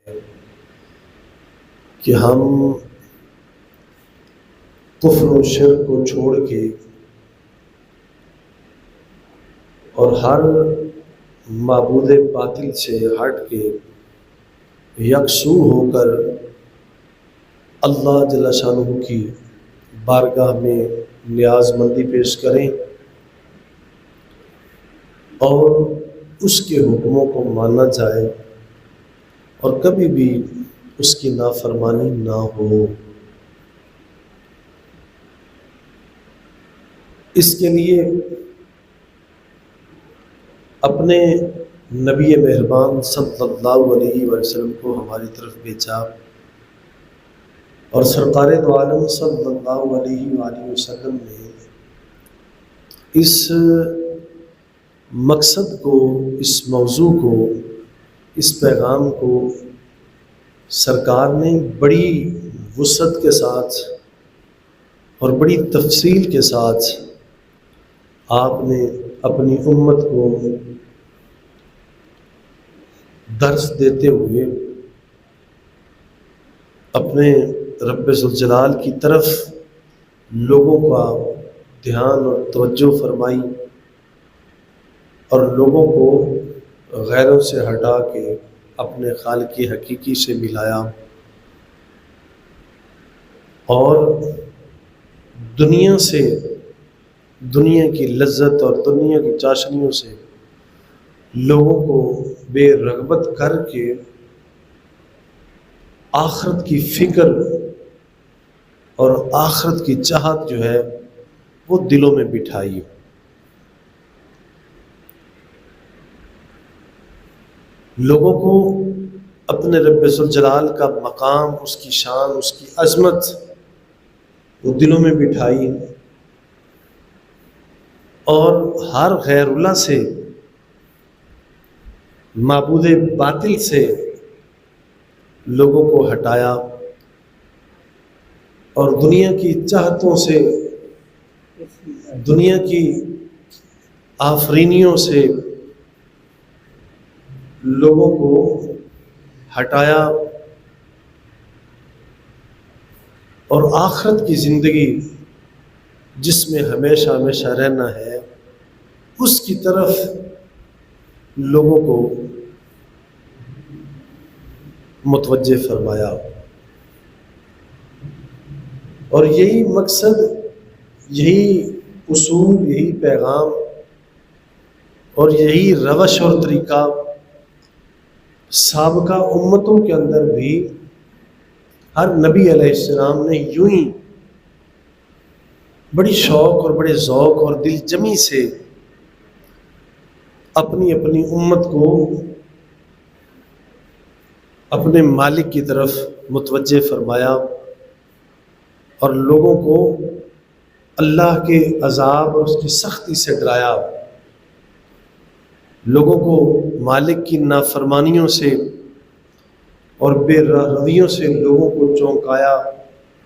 کہ ہم کفر و شرک کو چھوڑ کے اور ہر معبود باطل سے ہٹ کے یکسو ہو کر اللہ جل شانہ کی بارگاہ میں نیاز مندی پیش کریں اور اس کے حکموں کو مانا جائے اور کبھی بھی اس کی نافرمانی نہ ہو۔ اس کے لیے اپنے نبی مہربان صلی اللہ علیہ وسلم کو ہماری طرف بھیجا اور سرکار دو عالم صلی اللہ علیہ وآلہ وسلم نے اس مقصد کو، اس موضوع کو، اس پیغام کو سرکار نے بڑی وسعت کے ساتھ اور بڑی تفصیل کے ساتھ آپ نے اپنی امت کو درس دیتے ہوئے اپنے رب ذوالجلال کی طرف لوگوں کا دھیان اور توجہ فرمائی اور لوگوں کو غیروں سے ہٹا کے اپنے خالق حقیقی سے ملایا اور دنیا سے، دنیا کی لذت اور دنیا کی چاشنیوں سے لوگوں کو بے رغبت کر کے آخرت کی فکر اور آخرت کی چاہت جو ہے وہ دلوں میں بٹھائی۔ لوگوں کو اپنے رب ذوالجلال کا مقام، اس کی شان، اس کی عظمت وہ دلوں میں بٹھائی اور ہر غیر اللہ سے، معبود باطل سے لوگوں کو ہٹایا اور دنیا کی چاہتوں سے، دنیا کی آفرینیوں سے لوگوں کو ہٹایا اور آخرت کی زندگی جس میں ہمیشہ ہمیشہ رہنا ہے اس کی طرف لوگوں کو متوجہ فرمایا۔ اور یہی مقصد، یہی اصول، یہی پیغام اور یہی روش اور طریقہ سابقہ امتوں کے اندر بھی ہر نبی علیہ السلام نے یوں ہی بڑی شوق اور بڑے ذوق اور دل جمی سے اپنی اپنی امت کو اپنے مالک کی طرف متوجہ فرمایا اور لوگوں کو اللہ کے عذاب اور اس کی سختی سے ڈرایا، لوگوں کو مالک کی نافرمانیوں سے اور بے رویوں سے لوگوں کو چونکایا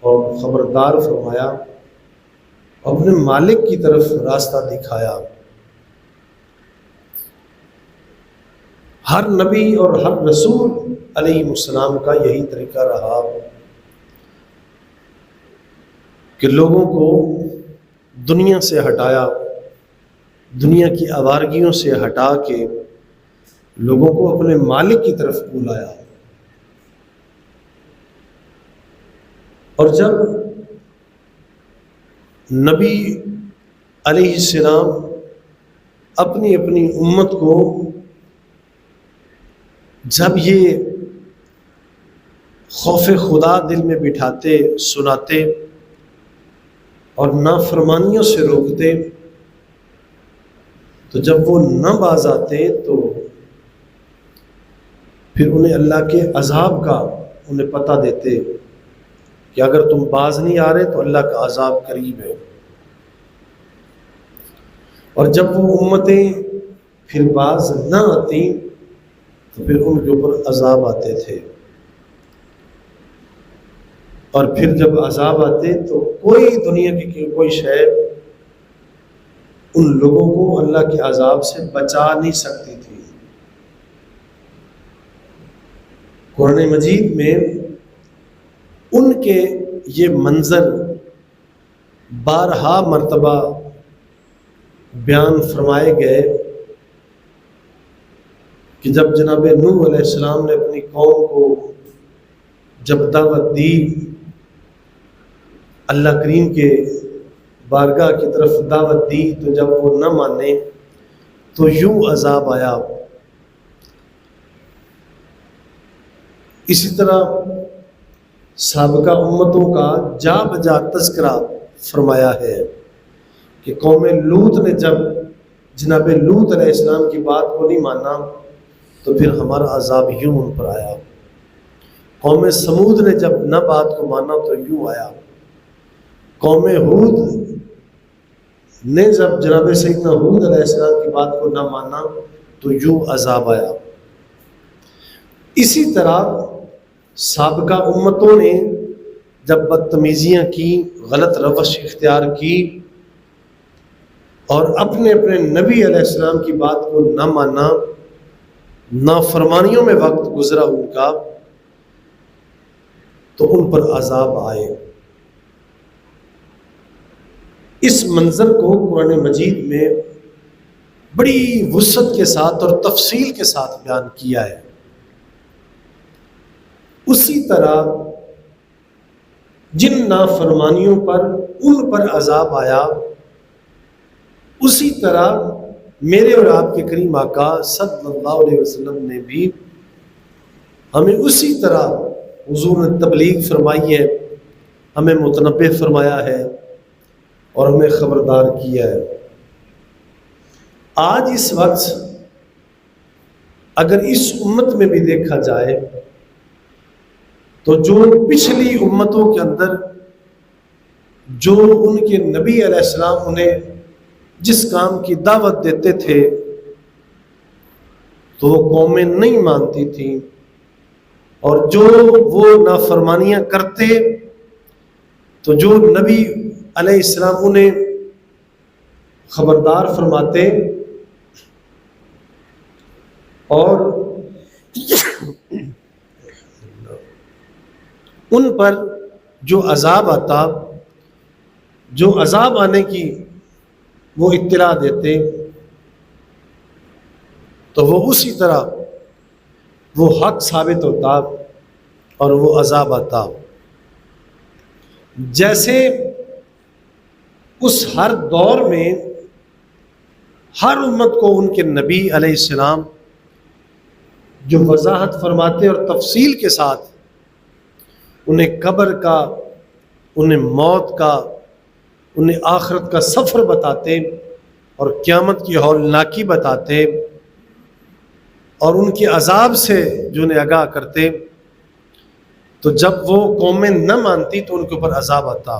اور خبردار فرمایا، اپنے مالک کی طرف راستہ دکھایا۔ ہر نبی اور ہر رسول علیہ السلام کا یہی طریقہ رہا کہ لوگوں کو دنیا سے ہٹایا، دنیا کی آوارگیوں سے ہٹا کے لوگوں کو اپنے مالک کی طرف بلایا۔ اور جب نبی علیہ السلام اپنی اپنی امت کو جب یہ خوف خدا دل میں بٹھاتے، سناتے اور نافرمانیوں سے روکتے، تو جب وہ نہ باز آتے تو پھر انہیں اللہ کے عذاب کا انہیں پتہ دیتے کہ اگر تم باز نہیں آ رہے تو اللہ کا عذاب قریب ہے۔ اور جب وہ امتیں پھر باز نہ آتی تو پھر ان کے اوپر عذاب آتے تھے، اور پھر جب عذاب آتے تو کوئی دنیا کی کوئی شے ان لوگوں کو اللہ کے عذاب سے بچا نہیں سکتی تھی، قرآن مجید میں ان کے یہ منظر بارہا مرتبہ بیان فرمائے گئے کہ جب جناب نوح علیہ السلام نے اپنی قوم کو جب دعوت دی اللہ کریم کے بارگاہ کی طرف دعوت دی، تو جب وہ نہ مانے تو یوں عذاب آیا۔ اسی طرح سابقہ امتوں کا جا بجا تذکرہ فرمایا ہے کہ قوم لوط نے جب جناب لوط علیہ السلام کی بات کو نہیں مانا تو پھر ہمارا عذاب یوں ان پر آیا۔ قوم سمود نے جب نہ بات کو مانا تو یوں آیا۔ قوم ہود نے جب جناب سیدنا ہود علیہ السلام کی بات کو نہ مانا تو یوں عذاب آیا۔ اسی طرح سابقہ امتوں نے جب بدتمیزیاں کی، غلط روش اختیار کی اور اپنے اپنے نبی علیہ السلام کی بات کو نہ مانا، نافرمانیوں میں وقت گزرا ان کا، تو ان پر عذاب آئے۔ اس منظر کو قرآن مجید میں بڑی وسعت کے ساتھ اور تفصیل کے ساتھ بیان کیا ہے۔ اسی طرح جن نافرمانیوں پر ان پر عذاب آیا، اسی طرح میرے اور آپ کے کریم آقا صلی اللہ علیہ وسلم نے بھی ہمیں اسی طرح حضور نے تبلیغ فرمائی ہے، ہمیں متنبہ فرمایا ہے اور ہمیں خبردار کیا ہے۔ آج اس وقت اگر اس امت میں بھی دیکھا جائے تو جو پچھلی امتوں کے اندر جو ان کے نبی علیہ السلام انہیں جس کام کی دعوت دیتے تھے تو وہ قومیں نہیں مانتی تھیں، اور جو وہ نافرمانیاں کرتے تو جو نبی علیہ السلام انہیں خبردار فرماتے اور ان پر جو عذاب آتا، جو عذاب آنے کی وہ اطلاع دیتے، تو وہ اسی طرح وہ حق ثابت ہوتا اور وہ عذاب آتا۔ جیسے اس ہر دور میں ہر امت کو ان کے نبی علیہ السلام جو وضاحت فرماتے اور تفصیل کے ساتھ انہیں قبر کا، انہیں موت کا، انہیں آخرت کا سفر بتاتے اور قیامت کی ہولناکی بتاتے اور ان کے عذاب سے جو انہیں آگاہ کرتے، تو جب وہ قومیں نہ مانتی تو ان کے اوپر عذاب آتا۔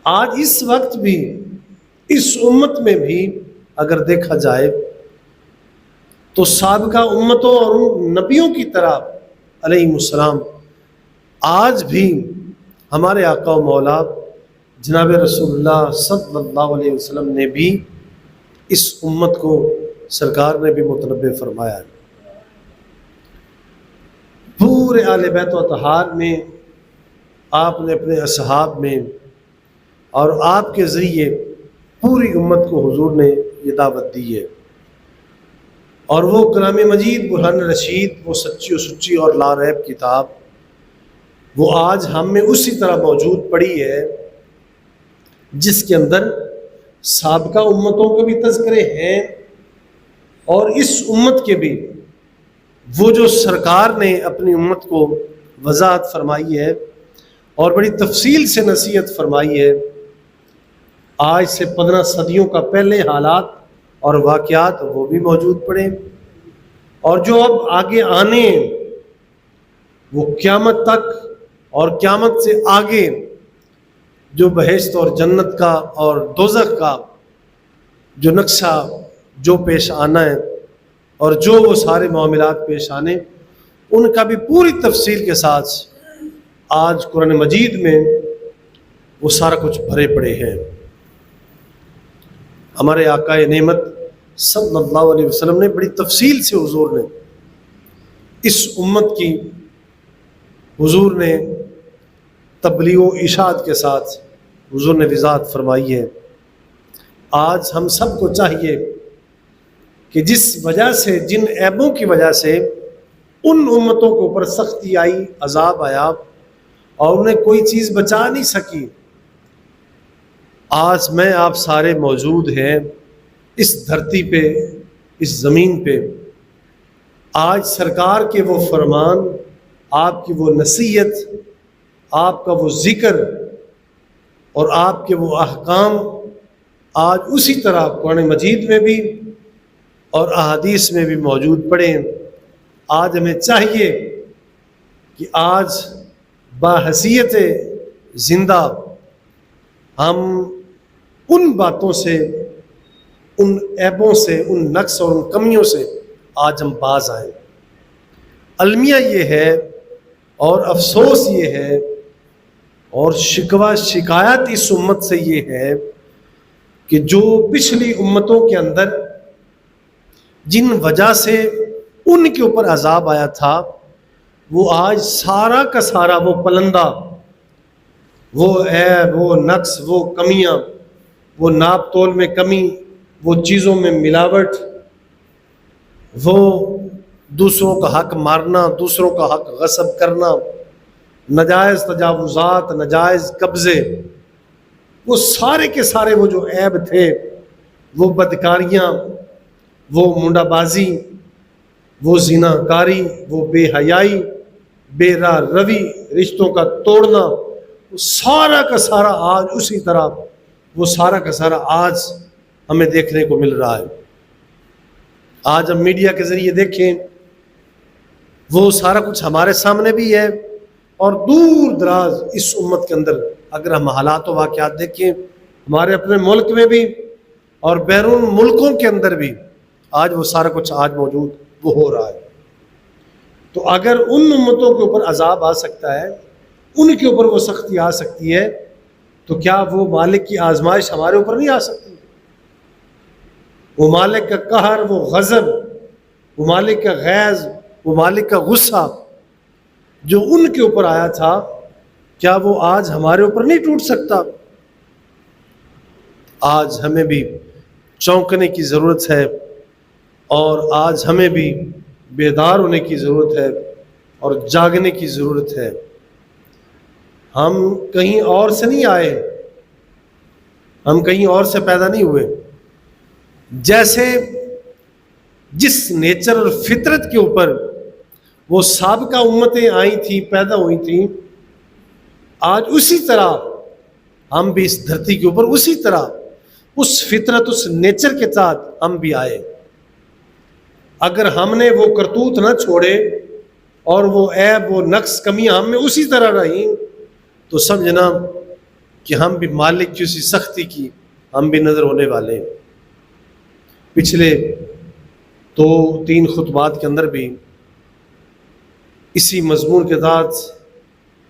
آج اس وقت بھی اس امت میں بھی اگر دیکھا جائے تو سابقہ امتوں اور ان نبیوں کی طرح علیہ السلام آج بھی ہمارے آقا و مولا جناب رسول اللہ صلی اللہ علیہ وسلم نے بھی اس امت کو سرکار نے بھی متنبہ فرمایا ہے۔ پورے آل بیت و اطہار میں آپ نے اپنے اصحاب میں اور آپ کے ذریعے پوری امت کو حضور نے یہ دعوت دی ہے، اور وہ کلام مجید برہان رشید، وہ سچی و سچی اور لا ریب کتاب، وہ آج ہم میں اسی طرح موجود پڑی ہے جس کے اندر سابقہ امتوں کے بھی تذکرے ہیں اور اس امت کے بھی وہ جو سرکار نے اپنی امت کو وضاحت فرمائی ہے اور بڑی تفصیل سے نصیحت فرمائی ہے۔ آج سے 15 صدیوں کا پہلے حالات اور واقعات وہ بھی موجود پڑے، اور جو اب آگے آنے وہ قیامت تک اور قیامت سے آگے جو بہشت اور جنت کا اور دوزخ کا جو نقشہ جو پیش آنا ہے اور جو وہ سارے معاملات پیش آنے، ان کا بھی پوری تفصیل کے ساتھ آج قرآن مجید میں وہ سارا کچھ بھرے پڑے ہیں۔ ہمارے آقا نعمت صلی اللہ علیہ وسلم نے بڑی تفصیل سے حضور نے اس امت کی حضور نے تبلیغ و اشاعت کے ساتھ حضور نے وضاحت فرمائی ہے۔ آج ہم سب کو چاہیے کہ جس وجہ سے، جن عیبوں کی وجہ سے ان امتوں کے اوپر سختی آئی، عذاب آیا اور انہیں کوئی چیز بچا نہیں سکی، آج میں آپ سارے موجود ہیں اس دھرتی پہ، اس زمین پہ۔ آج سرکار کے وہ فرمان، آپ کی وہ نصیحت، آپ کا وہ ذکر اور آپ کے وہ احکام آج اسی طرح قرآن مجید میں بھی اور احادیث میں بھی موجود پڑے ہیں۔ آج ہمیں چاہیے کہ آج باحیثیت زندہ ہم ان باتوں سے، ان عیبوں سے، ان نقص اور ان کمیوں سے آج ہم باز آئیں۔ المیہ یہ ہے اور افسوس یہ ہے اور شکوہ شکایت اس امت سے یہ ہے کہ جو پچھلی امتوں کے اندر جن وجہ سے ان کے اوپر عذاب آیا تھا، وہ آج سارا کا سارا وہ پلندہ، وہ عیب، وہ نقص، وہ کمیاں، وہ ناپ تول میں کمی، وہ چیزوں میں ملاوٹ، وہ دوسروں کا حق مارنا، دوسروں کا حق غصب کرنا، ناجائز تجاوزات، ناجائز قبضے، وہ سارے کے سارے وہ جو عیب تھے، وہ بدکاریاں، وہ منڈا بازی، وہ زنا کاری، وہ بے حیائی، بے راہ روی، رشتوں کا توڑنا، وہ سارا کا سارا آج اسی طرح، وہ سارا کا سارا آج ہمیں دیکھنے کو مل رہا ہے۔ آج ہم میڈیا کے ذریعے دیکھیں، وہ سارا کچھ ہمارے سامنے بھی ہے، اور دور دراز اس امت کے اندر اگر ہم حالات و واقعات دیکھیں، ہمارے اپنے ملک میں بھی اور بیرون ملکوں کے اندر بھی آج وہ سارا کچھ آج موجود وہ ہو رہا ہے۔ تو اگر ان امتوں کے اوپر عذاب آ سکتا ہے، ان کے اوپر وہ سختی آ سکتی ہے، تو کیا وہ مالک کی آزمائش ہمارے اوپر نہیں آ سکتی؟ وہ مالک کا قہر، وہ غضب، وہ مالک کا غیظ، وہ مالک کا غصہ جو ان کے اوپر آیا تھا، کیا وہ آج ہمارے اوپر نہیں ٹوٹ سکتا؟ آج ہمیں بھی چونکنے کی ضرورت ہے، اور آج ہمیں بھی بیدار ہونے کی ضرورت ہے اور جاگنے کی ضرورت ہے۔ ہم کہیں اور سے نہیں آئے، ہم کہیں اور سے پیدا نہیں ہوئے۔ جیسے جس نیچر اور فطرت کے اوپر وہ سابقہ امتیں آئی تھیں، پیدا ہوئی تھیں، آج اسی طرح ہم بھی اس دھرتی کے اوپر اسی طرح اس فطرت، اس نیچر کے ساتھ ہم بھی آئے۔ اگر ہم نے وہ کرتوت نہ چھوڑے اور وہ عیب، وہ نقص، کمیاں ہم میں اسی طرح رہیں، تو سمجھنا کہ ہم بھی مالک کی اسی سختی کی ہم بھی نظر ہونے والے ہیں۔ پچھلے 2-3 خطبات کے اندر بھی اسی مضمون کے تحت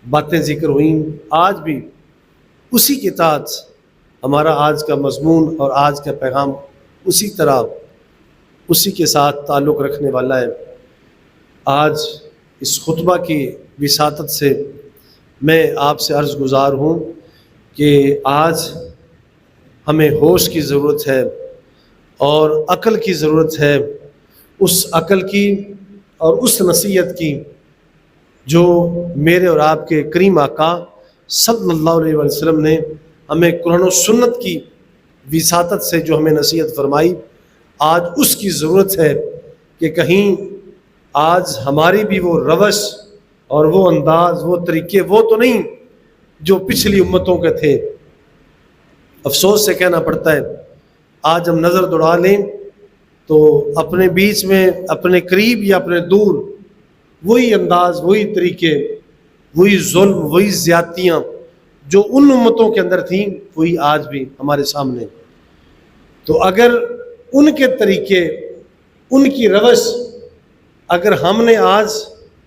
باتیں ذکر ہوئیں، آج بھی اسی کے تحت ہمارا آج کا مضمون اور آج کا پیغام اسی طرح، اسی کے ساتھ تعلق رکھنے والا ہے۔ آج اس خطبہ کی وساطت سے میں آپ سے عرض گزار ہوں کہ آج ہمیں ہوش کی ضرورت ہے اور عقل کی ضرورت ہے، اس عقل کی اور اس نصیحت کی جو میرے اور آپ کے کریم آقا صلی اللہ علیہ وسلم نے ہمیں قرآن و سنت کی وساطت سے جو ہمیں نصیحت فرمائی، آج اس کی ضرورت ہے کہ کہیں آج ہماری بھی وہ روش اور وہ انداز، وہ طریقے وہ تو نہیں جو پچھلی امتوں کے تھے۔ افسوس سے کہنا پڑتا ہے، آج ہم نظر دوڑا لیں تو اپنے بیچ میں، اپنے قریب یا اپنے دور، وہی انداز، وہی طریقے، وہی ظلم، وہی زیادتیاں جو ان امتوں کے اندر تھیں، وہی آج بھی ہمارے سامنے۔ تو اگر ان کے طریقے، ان کی روش اگر ہم نے آج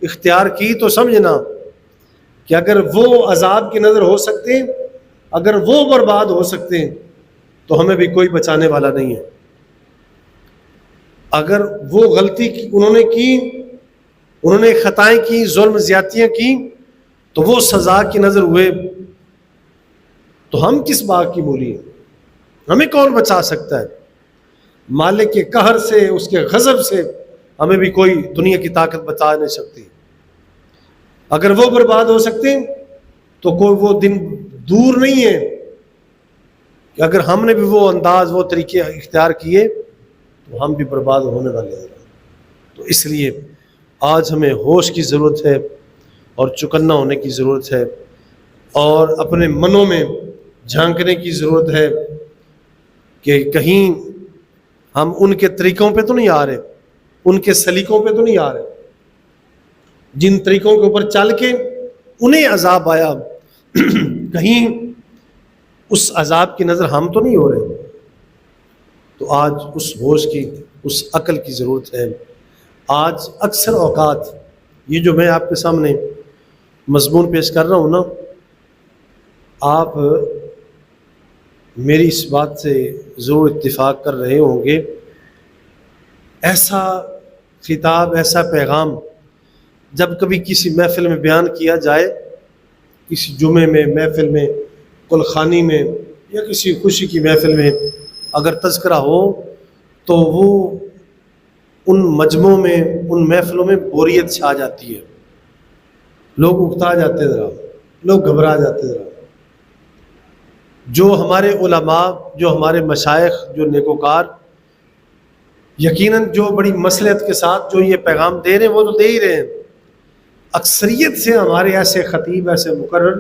اختیار کی، تو سمجھنا کہ اگر وہ عذاب کی نظر ہو سکتے، اگر وہ برباد ہو سکتے، تو ہمیں بھی کوئی بچانے والا نہیں ہے۔ اگر وہ غلطی انہوں نے کی انہوں نے خطائیں کی، ظلم زیادتیاں کی، تو وہ سزا کی نظر ہوئے. تو ہم کس بات کی مولی ہیں؟ ہمیں کون بچا سکتا ہے؟ مالک کے قہر سے، اس کے غضب سے ہمیں بھی کوئی دنیا کی طاقت بچا نہیں سکتی. اگر وہ برباد ہو سکتے ہیں تو کوئی وہ دن دور نہیں ہے کہ اگر ہم نے بھی وہ انداز، وہ طریقے اختیار کیے تو ہم بھی برباد ہونے والے ہیں. تو اس لیے آج ہمیں ہوش کی ضرورت ہے اور چکنا ہونے کی ضرورت ہے، اور اپنے منوں میں جھانکنے کی ضرورت ہے کہ کہیں ہم ان کے طریقوں پہ تو نہیں آ رہے، ان کے سلیقوں پہ تو نہیں آ رہے، جن طریقوں کے اوپر چل کے انہیں عذاب آیا کہیں اس عذاب کی نظر ہم تو نہیں ہو رہے. تو آج اس ہوش کی، اس عقل کی ضرورت ہے. آج اکثر اوقات یہ جو میں آپ کے سامنے مضمون پیش کر رہا ہوں نا، آپ میری اس بات سے ضرور اتفاق کر رہے ہوں گے، ایسا خطاب، ایسا پیغام جب کبھی کسی محفل میں بیان کیا جائے، کسی جمعے میں، محفل میں، کلخانی میں، یا کسی خوشی کی محفل میں اگر تذکرہ ہو، تو وہ ان مجمعوں میں، ان محفلوں میں بوریت چھا جاتی ہے. لوگ اکتا جاتے ہیں، ذرا لوگ گھبرا جاتے ہیں. ذرا جو ہمارے علماء، جو ہمارے مشائخ، جو نیکوکار یقیناً جو بڑی مصلحت کے ساتھ جو یہ پیغام دے رہے ہیں وہ تو دے ہی رہے ہیں، اکثریت سے ہمارے ایسے خطیب، ایسے مقرر،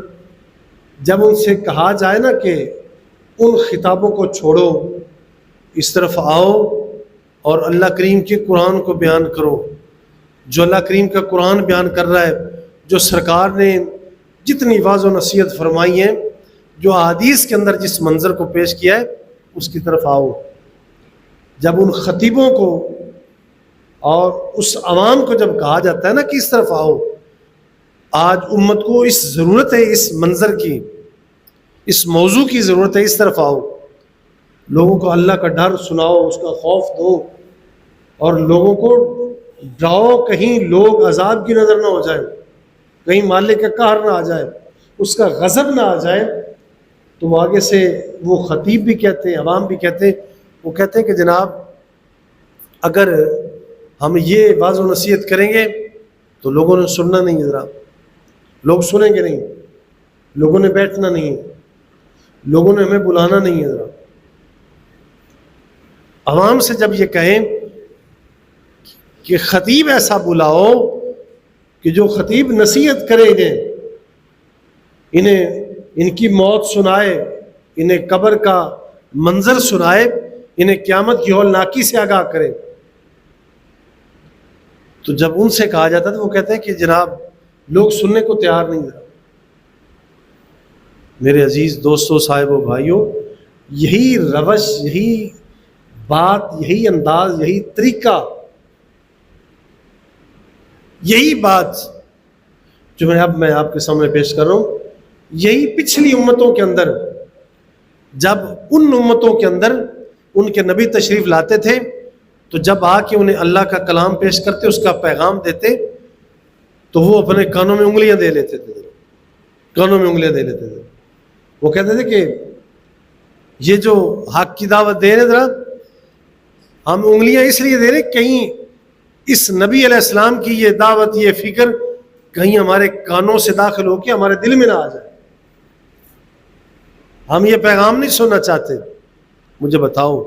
جب ان سے کہا جائے نا کہ ان خطابوں کو چھوڑو، اس طرف آؤ اور اللہ کریم کے قرآن کو بیان کرو، جو اللہ کریم کا قرآن بیان کر رہا ہے، جو سرکار نے جتنی واضح و نصیحت فرمائی ہیں، جو احادیث کے اندر جس منظر کو پیش کیا ہے، اس کی طرف آؤ. جب ان خطیبوں کو اور اس عوام کو جب کہا جاتا ہے نا کہ اس طرف آؤ، آج امت کو اس ضرورت ہے، اس منظر کی، اس موضوع کی ضرورت ہے، اس طرف آؤ. لوگوں کو اللہ کا ڈر سناؤ، اس کا خوف دو، اور لوگوں کو ڈراؤ، کہیں لوگ عذاب کی نظر نہ ہو جائیں، کہیں مالک کا قہر نہ آ جائے، اس کا غضب نہ آ جائے. تو وہ آگے سے وہ خطیب بھی کہتے ہیں، عوام بھی کہتے ہیں، وہ کہتے ہیں کہ جناب اگر ہم یہ واضح و نصیحت کریں گے تو لوگوں نے سننا نہیں ہے، ذرا لوگ سنیں گے نہیں، لوگوں نے بیٹھنا نہیں، لوگوں نے ہمیں بلانا نہیں ہے. ذرا عوام سے جب یہ کہیں کہ خطیب ایسا بلاؤ کہ جو خطیب نصیحت کرے انہیں ان کی موت سنائے، انہیں قبر کا منظر سنائے، انہیں قیامت کی ہولناکی سے آگاہ کرے، تو جب ان سے کہا جاتا ہے تو وہ کہتے ہیں کہ جناب لوگ سننے کو تیار نہیں ہیں. میرے عزیز دوستوں، صاحبوں، بھائیوں، یہی روش، یہی بات، یہی انداز، یہی طریقہ، یہی بات جو میں آپ کے سامنے پیش کر رہا ہوں، یہی پچھلی امتوں کے اندر، جب ان امتوں کے اندر ان کے نبی تشریف لاتے تھے تو جب آ کے انہیں اللہ کا کلام پیش کرتے، اس کا پیغام دیتے، تو وہ اپنے کانوں میں انگلیاں دے لیتے تھے، کانوں میں انگلیاں دے لیتے تھے. وہ کہتے تھے کہ یہ جو حق کی دعوت دے رہے ذرا ہم انگلیاں اس لیے دے رہے کہیں اس نبی علیہ السلام کی یہ دعوت، یہ فکر کہیں ہمارے کانوں سے داخل ہو کے ہمارے دل میں نہ آ جائے، ہم یہ پیغام نہیں سننا چاہتے. مجھے بتاؤ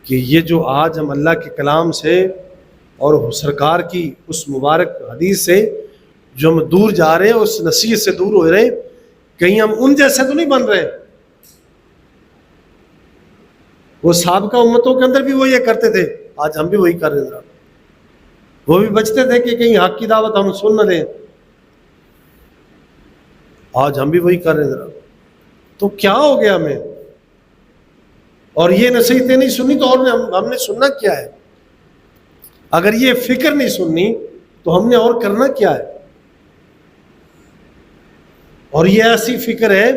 کہ یہ جو آج ہم اللہ کے کلام سے اور سرکار کی اس مبارک حدیث سے جو ہم دور جا رہے ہیں، اس نصیحت سے دور ہو رہے ہیں، کہیں ہم ان جیسے تو نہیں بن رہے؟ وہ سابقہ امتوں کے اندر بھی وہ یہ کرتے تھے، آج ہم بھی وہی کر رہے ہیں. وہ بھی بچتے تھے کہ کہیں حق کی دعوت ہم سن نہ لیں، آج ہم بھی وہی کر رہے ہیں. تو کیا ہو گیا ہمیں؟ اور یہ نصیحتیں نہیں سنی تو اور ہم نے سننا کیا ہے؟ اگر یہ فکر نہیں سننی تو ہم نے اور کرنا کیا ہے؟ اور یہ ایسی فکر ہے،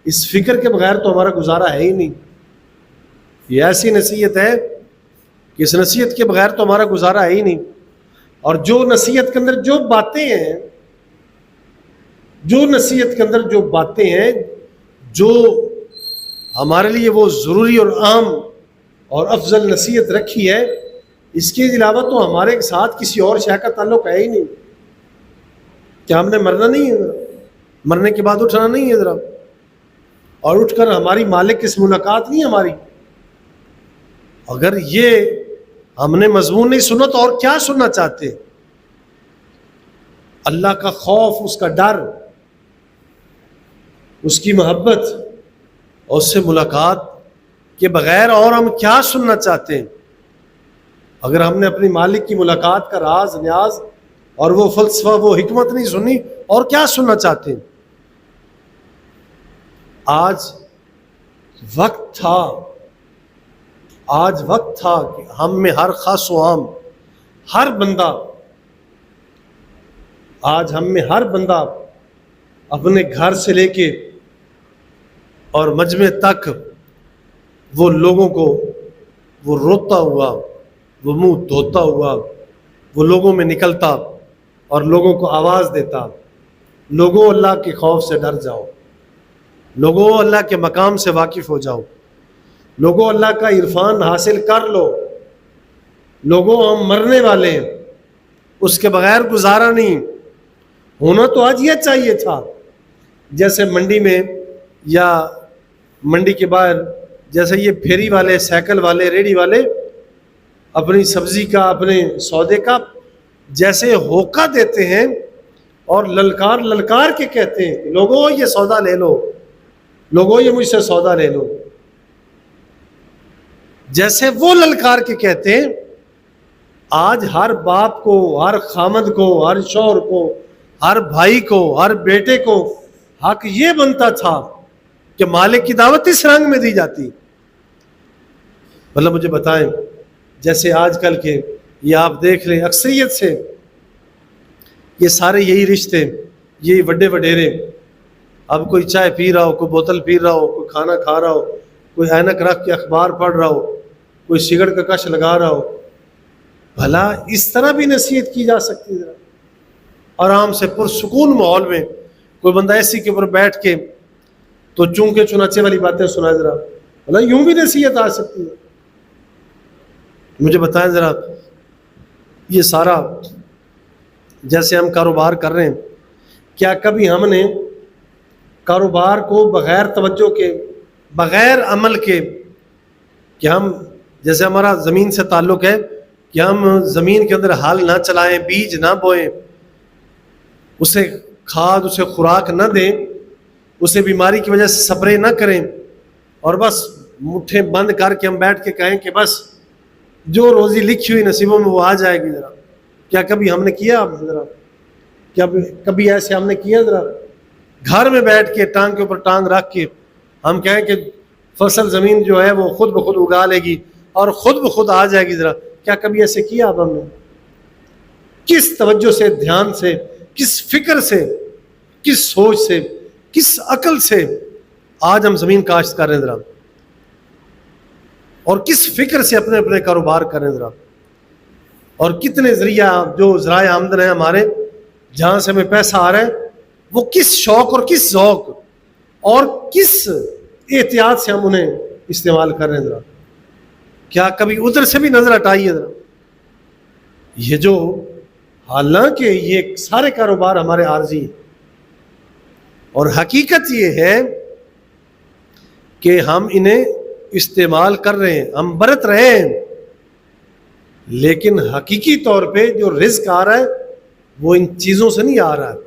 اس فکر کے بغیر تو ہمارا گزارا ہے ہی نہیں. یہ ایسی نصیحت ہے کہ اس نصیحت کے بغیر تو ہمارا گزارا ہے ہی نہیں. اور جو نصیحت کے اندر جو باتیں ہیں، جو ہمارے لیے وہ ضروری اور عام اور افضل نصیحت رکھی ہے، اس کے علاوہ تو ہمارے ساتھ کسی اور شے کا تعلق ہے ہی نہیں. کیا ہم نے مرنا نہیں ہے؟ مرنے کے بعد اٹھنا نہیں ہے ذرا، اور اٹھ کر ہماری مالک کی ملاقات نہیں ہماری؟ اگر یہ ہم نے مضمون نہیں سنا تو اور کیا سننا چاہتے؟ اللہ کا خوف، اس کا ڈر، اس کی محبت اور اس سے ملاقات کے بغیر اور ہم کیا سننا چاہتے ہیں؟ اگر ہم نے اپنی مالک کی ملاقات کا راز نیاز اور وہ فلسفہ، وہ حکمت نہیں سنی، اور کیا سننا چاہتے ہیں؟ آج وقت تھا کہ ہم میں ہر خاص و عام، ہر بندہ، آج ہم میں ہر بندہ اپنے گھر سے لے کے اور مجمع تک وہ لوگوں کو، وہ روتا ہوا، وہ منہ دھوتا ہوا، وہ لوگوں میں نکلتا اور لوگوں کو آواز دیتا، لوگوں اللہ کے خوف سے ڈر جاؤ، لوگوں اللہ کے مقام سے واقف ہو جاؤ، لوگوں اللہ کا عرفان حاصل کر لو، لوگوں ہم مرنے والے ہیں، اس کے بغیر گزارا نہیں. ہونا تو آج یہ چاہیے تھا. جیسے منڈی میں یا منڈی کے باہر، جیسے یہ پھیری والے، سائیکل والے، ریڑھی والے اپنی سبزی کا، اپنے سودے کا جیسے ہوکا دیتے ہیں اور للکار للکار کے کہتے ہیں کہ لوگوں یہ سودا لے لو، لوگوں یہ مجھ سے سودا لے لو، جیسے وہ للکار کے کہتے ہیں، آج ہر باپ کو، ہر خامد کو، ہر شوہر کو، ہر بھائی کو، ہر بیٹے کو حق یہ بنتا تھا کہ مالک کی دعوت اس رنگ میں دی جاتی. مطلب مجھے بتائیں، جیسے آج کل کے یہ آپ دیکھ لیں اکثریت سے یہ سارے یہی رشتے، یہی وڈے وڈیرے، اب کوئی چائے پی رہا ہو، کوئی بوتل پی رہا ہو، کوئی کھانا کھا رہا ہو، کوئی اینک رکھ کے اخبار پڑھ رہا ہو، کوئی سگڑ کا کش لگا رہا ہو. بھلا اس طرح بھی نصیحت کی جا سکتی ہے؟ آرام سے پرسکون ماحول میں کوئی بندہ ایسی کے اوپر بیٹھ کے تو چونکے چناچے والی باتیں سنائے ذرا، بھلا یوں بھی نصیحت آ سکتی ہے؟ مجھے بتائیں ذرا، یہ سارا جیسے ہم کاروبار کر رہے ہیں، کیا کبھی ہم نے کاروبار کو بغیر توجہ کے، بغیر عمل کے، کہ ہم جیسے ہمارا زمین سے تعلق ہے کہ ہم زمین کے اندر ہل نہ چلائیں، بیج نہ بوئیں، اسے کھاد، اسے خوراک نہ دیں، اسے بیماری کی وجہ سے سپرے نہ کریں، اور بس مٹھیں بند کر کے ہم بیٹھ کے کہیں کہ بس جو روزی لکھی ہوئی نصیبوں میں وہ آ جائے گی؟ ذرا کیا کبھی ہم نے کیا؟ ذرا کیا کبھی ایسے ہم نے کیا؟ ذرا گھر میں بیٹھ کے ٹانگ کے اوپر ٹانگ رکھ کے ہم کہیں کہ فصل زمین جو ہے وہ خود بخود اگا لے گی اور خود بخود آ جائے گی؟ ذرا کیا کبھی ایسے کیا اب ہم نے؟ کس توجہ سے، دھیان سے، کس فکر سے، کس سوچ سے، کس عقل سے آج ہم زمین کاشت کر رہے ہیں ذرا، اور کس فکر سے اپنے اپنے کاروبار کر رہے ہیں ذرا، اور کتنے ذریعہ جو ذرائع آمدن ہیں ہمارے، جہاں سے ہمیں پیسہ آ رہا ہے، وہ کس شوق اور کس ذوق اور کس احتیاط سے ہم انہیں استعمال کر رہے ہیں ذرا. کیا کبھی ادھر سے بھی نظر ہٹائیے ذرا. یہ جو حالانکہ یہ سارے کاروبار ہمارے عارضی ہیں، اور حقیقت یہ ہے کہ ہم انہیں استعمال کر رہے ہیں، ہم برت رہے ہیں، لیکن حقیقی طور پہ جو رزق آ رہا ہے وہ ان چیزوں سے نہیں آ رہا ہے.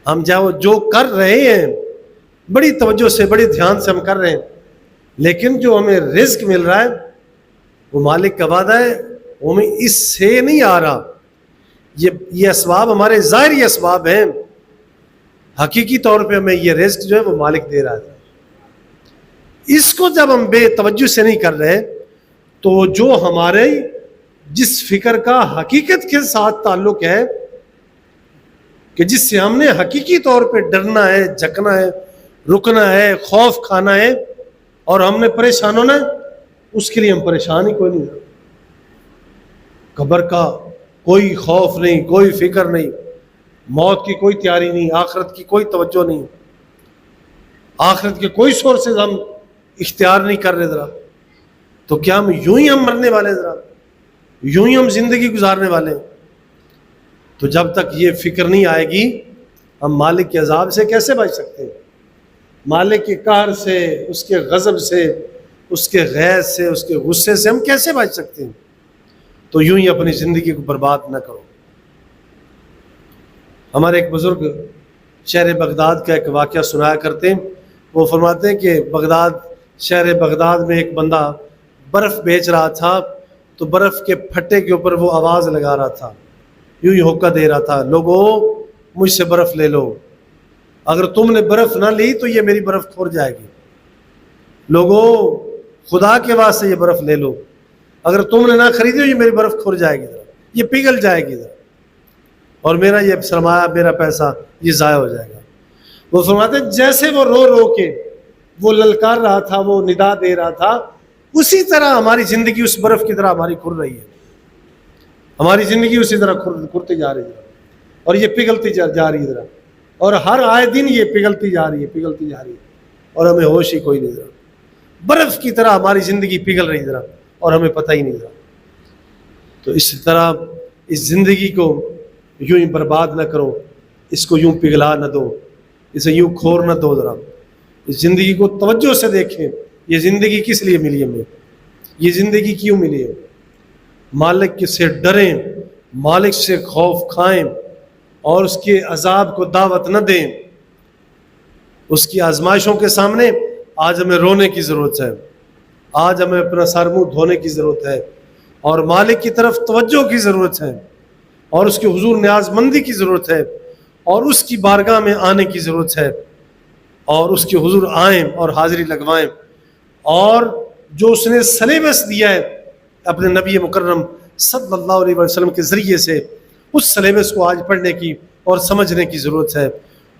ہم جو کر رہے ہیں بڑی توجہ سے، بڑی دھیان سے ہم کر رہے ہیں، لیکن جو ہمیں رزق مل رہا ہے وہ مالک کا وعدہ ہے، وہ ہمیں اس سے نہیں آ رہا. یہ اسباب ہمارے ظاہری اسباب ہیں، حقیقی طور پہ ہمیں یہ رزق جو ہے وہ مالک دے رہا ہے. اس کو جب ہم بے توجہ سے نہیں کر رہے تو جو ہمارے جس فکر کا حقیقت کے ساتھ تعلق ہے، کہ جس سے ہم نے حقیقی طور پہ ڈرنا ہے، جھکنا ہے، رکنا ہے، خوف کھانا ہے، اور ہم نے پریشان ہونا ہے، اس کے لیے ہم پریشان ہی کوئی نہیں. قبر کا کوئی خوف نہیں، کوئی فکر نہیں، موت کی کوئی تیاری نہیں، آخرت کی کوئی توجہ نہیں، آخرت کے کوئی سورسز ہم اختیار نہیں کر رہے ذرا، تو کیا ہم یوں ہی مرنے والے، ذرا یوں ہی ہم زندگی گزارنے والے ہیں؟ تو جب تک یہ فکر نہیں آئے گی ہم مالک کے عذاب سے کیسے بچ سکتے ہیں؟ مالک کے قہر سے، اس کے غضب سے، اس کے غیظ سے، اس کے غصے سے ہم کیسے بچ سکتے ہیں؟ تو یوں ہی اپنی زندگی کو برباد نہ کرو۔ ہمارے ایک بزرگ شہر بغداد کا ایک واقعہ سنایا کرتے ہیں، وہ فرماتے ہیں کہ شہر بغداد میں ایک بندہ برف بیچ رہا تھا، تو برف کے پھٹے کے اوپر وہ آواز لگا رہا تھا، یوں ہی ہوکا دے رہا تھا، لوگوں مجھ سے برف لے لو، اگر تم نے برف نہ لی تو یہ میری برف کھور جائے گی، لوگوں خدا کے واسطے یہ برف لے لو، اگر تم نے نہ خریدی یہ میری برف کھور جائے گی، یہ پگھل جائے گی اور میرا یہ سرمایہ، میرا پیسہ یہ ضائع ہو جائے گا۔ وہ فرماتے ہیں جیسے وہ رو رو کے وہ للکار رہا تھا، وہ ندا دے رہا تھا، اسی طرح ہماری زندگی اس برف کی طرح ہماری کھر رہی ہے، ہماری زندگی اسی طرح کھرتی جا رہی ہے اور یہ پگھلتی جا رہی ہے، اور ہر آئے دن یہ پگھلتی جا رہی ہے اور ہمیں ہوش ہی کوئی نہیں ذرا، برف کی طرح ہماری زندگی پگھل رہی ذرا اور ہمیں پتہ ہی نہیں ذرا۔ تو اس طرح اس زندگی کو یوں ہی برباد نہ کرو، اس کو یوں پگھلا نہ دو، اسے یوں کھور نہ دو، ذرا اس زندگی کو توجہ سے دیکھیں، یہ زندگی کس لیے ملی ہمیں، یہ زندگی کیوں ملی ہے؟ مالک سے ڈریں، مالک سے خوف کھائیں اور اس کے عذاب کو دعوت نہ دیں۔ اس کی آزمائشوں کے سامنے آج ہمیں رونے کی ضرورت ہے، آج ہمیں اپنا سر منہ دھونے کی ضرورت ہے اور مالک کی طرف توجہ کی ضرورت ہے اور اس کے حضور نیاز مندی کی ضرورت ہے اور اس کی بارگاہ میں آنے کی ضرورت ہے اور اس کے حضور آئیں اور حاضری لگوائیں، اور جو اس نے سلیبس دیا ہے اپنے نبی مکرم صلی اللہ علیہ وسلم کے ذریعے سے، اس سلیبس کو آج پڑھنے کی اور سمجھنے کی ضرورت ہے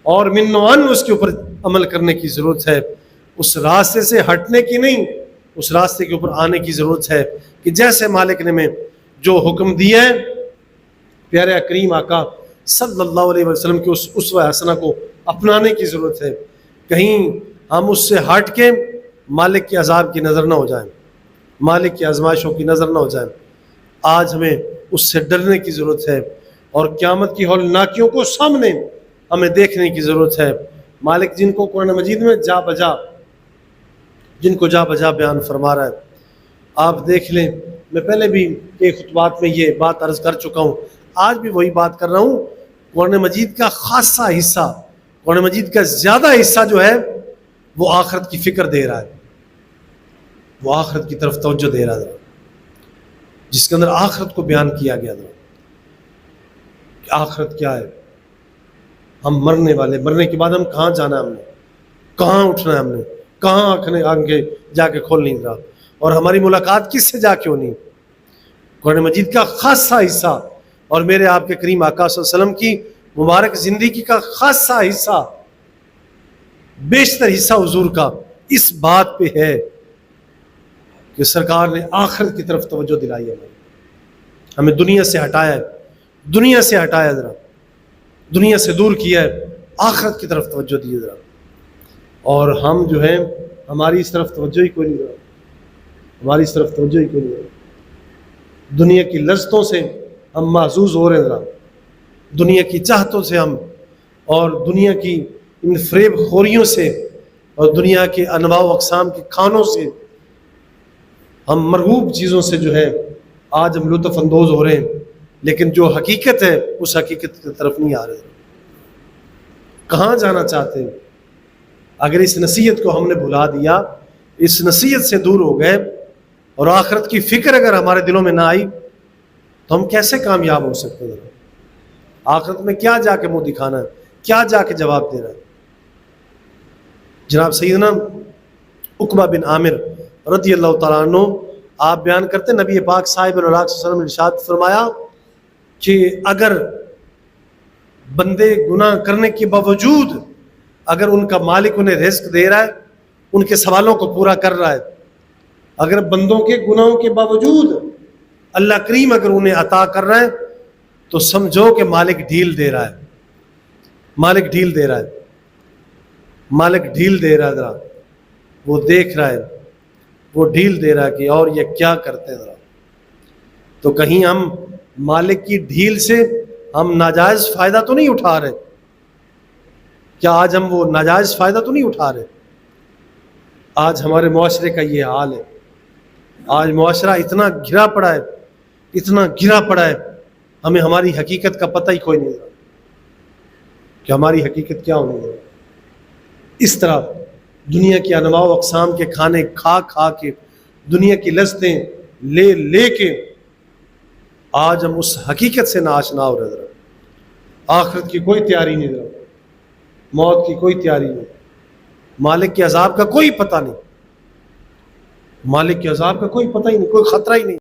اور من نوعاً اس کے اوپر عمل کرنے کی ضرورت ہے، اس راستے سے ہٹنے کی نہیں، اس راستے کے اوپر آنے کی ضرورت ہے کہ جیسے مالک نے میں جو حکم دیا ہے، پیارے کریم آقا صلی اللہ علیہ وسلم کے اس اسوہ حسنہ کو اپنانے کی ضرورت ہے، کہیں ہم اس سے ہٹ کے مالک کے عذاب کی نظر نہ ہو جائیں، مالک کی آزمائشوں کی نظر نہ ہو جائیں۔ آج ہمیں اس سے ڈرنے کی ضرورت ہے اور قیامت کی ہولناکیوں کو سامنے ہمیں دیکھنے کی ضرورت ہے۔ مالک جن کو قرآن مجید میں جا بجا بیان فرما رہا ہے، آپ دیکھ لیں، میں پہلے بھی ایک خطبات میں یہ بات عرض کر چکا ہوں، آج بھی وہی بات کر رہا ہوں، قرآن مجید کا خاصا حصہ، قرآن مجید کا زیادہ حصہ جو ہے وہ آخرت کی فکر دے رہا ہے، وہ آخرت کی طرف توجہ دے رہا ہے، جس کے اندر آخرت کو بیان کیا گیا تھا کہ آخرت کیا ہے، ہم مرنے والے، مرنے کے بعد ہم کہاں جانا ہے، ہم نے کہاں اٹھنا ہے، ہم نے کہاں آنکھیں جا کے کھولنی رہا، اور ہماری ملاقات کس سے جا کے ہونی۔ قرآن مجید کا خاصا حصہ اور میرے آپ کے کریم آقا صلی اللہ علیہ وسلم کی مبارک زندگی کا خاصا حصہ، بیشتر حصہ حضور کا اس بات پہ ہے کہ سرکار نے آخرت کی طرف توجہ دلائی ہے، ہمیں دنیا سے ہٹایا ہے، دنیا سے ہٹایا، ذرا دنیا سے دور کیا ہے، آخرت کی طرف توجہ دی ذرا، اور ہم جو ہیں ہماری اس طرف توجہ ہی کوئی نہیں رہا، ہماری اس طرف توجہ ہی کوئی نہیں رہا، دنیا کی لذتوں سے ہم محظوظ ہو رہے ہیں، ذرا دنیا کی چاہتوں سے ہم، اور دنیا کی ان فریب خوریوں سے اور دنیا کے انواع و اقسام کے کھانوں سے، ہم مرغوب چیزوں سے جو ہے آج ہم لطف اندوز ہو رہے ہیں، لیکن جو حقیقت ہے اس حقیقت کی طرف نہیں آ رہے۔ کہاں جانا چاہتے ہیں؟ اگر اس نصیحت کو ہم نے بھلا دیا، اس نصیحت سے دور ہو گئے اور آخرت کی فکر اگر ہمارے دلوں میں نہ آئی تو ہم کیسے کامیاب ہو سکتے ہیں؟ آخرت میں کیا جا کے منہ دکھانا ہے، کیا جا کے جواب دینا ہے؟ جناب سیدنا عقبہ بن عامر رضی اللہ تعالیٰ عنہ آپ بیان کرتے، نبی پاک صاحب اللہ علیہ وسلم نے ارشاد فرمایا کہ اگر بندے گناہ کرنے کے باوجود اگر ان کا مالک انہیں رزق دے رہا ہے، ان کے سوالوں کو پورا کر رہا ہے، اگر بندوں کے گناہوں کے باوجود اللہ کریم اگر انہیں عطا کر رہا ہے تو سمجھو کہ مالک ڈھیل دے رہا ہے، مالک ڈھیل دے رہا ہے، مالک ڈھیل دے رہا ہے، ذرا وہ دیکھ رہا ہے، وہ ڈھیل دے رہا ہے کہ اور یہ کیا کرتے ہیں ذرا. تو کہیں ہم مالک کی ڈھیل سے ہم ناجائز فائدہ تو نہیں اٹھا رہے؟ کیا آج ہم وہ ناجائز فائدہ تو نہیں اٹھا رہے؟ آج ہمارے معاشرے کا یہ حال ہے. آج معاشرہ اتنا گھرا پڑا ہے، اتنا گھرا پڑا ہے، ہمیں ہماری حقیقت کا پتہ ہی کوئی نہیں رہا کہ ہماری حقیقت کیا ہونی ہے. اس طرح دنیا کی انواع و اقسام کے کھانے کھا کھا کے، دنیا کی لذتیں لے لے کے آج ہم اس حقیقت سے ناآشنا ہو رہے ہیں. آخرت کی کوئی تیاری نہیں رہا، موت کی کوئی تیاری نہیں، مالک کے عذاب کا کوئی پتہ نہیں، مالک کے عذاب کا کوئی پتہ ہی نہیں، کوئی خطرہ ہی نہیں.